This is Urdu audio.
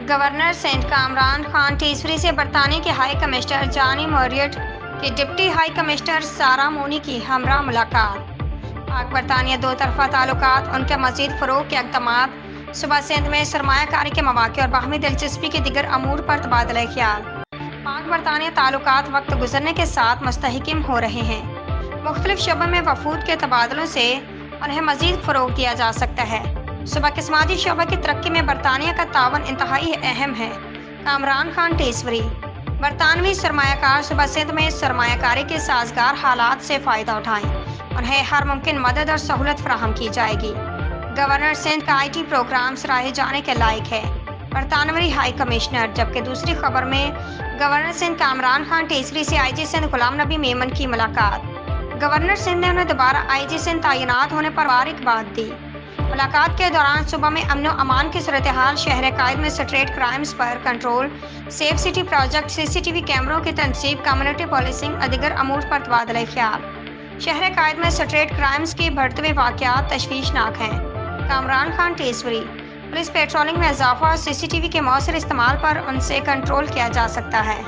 گورنر سندھ کامران خان ٹیسری سے برطانیہ کے ہائی کمشنر جانی موریٹ کے ڈپٹی ہائی کمشنر سارا مونی کی ہمراہ ملاقات۔ پاک برطانیہ دو طرفہ تعلقات ان کے مزید فروغ کے اقدامات، صوبہ سندھ میں سرمایہ کاری کے مواقع اور باہمی دلچسپی کے دیگر امور پر تبادلہ خیال۔ پاک برطانیہ تعلقات وقت گزرنے کے ساتھ مستحکم ہو رہے ہیں۔ مختلف شعبوں میں وفود کے تبادلوں سے انہیں مزید فروغ دیا جا سکتا ہے۔ صوبہ کے سماجی شعبہ کی ترقی میں برطانیہ کا تعاون انتہائی اہم ہے۔ کامران خان ٹیسری۔ برطانوی سرمایہ کار صوبہ سندھ میں سرمایہ کاری کے سازگار حالات سے فائدہ اٹھائیں۔ انہیں ہر ممکن مدد اور سہولت فراہم کی جائے گی۔ گورنر سندھ کا IT پروگرام سراہے جانے کے لائق ہے۔ برطانوی ہائی کمشنر۔ جبکہ دوسری خبر میں گورنر سندھ کامران خان ٹیسری سے IG سندھ غلام نبی میمن کی ملاقات۔ گورنر سندھ نے انہیں دوبارہ IG سندھ تعینات ہونے پر مبارکباد دی۔ ملاقات کے دوران صوبہ میں امن و امان کی صورتحال، شہر قائد میں اسٹریٹ کرائمز پر control, safe city project, CCTV کیمروں کی تنصیب، کمیونٹی پولیسنگ اور دیگر امور پر تبادلہ خیال۔ شہر قائد میں اسٹریٹ کرائمز کے بڑھتے ہوئے واقعات تشویشناک ہیں۔ کامران خان ٹیسری۔ پولیس پیٹرولنگ میں اضافہ اور CCTV کے مؤثر استعمال پر ان سے کنٹرول کیا جا سکتا ہے۔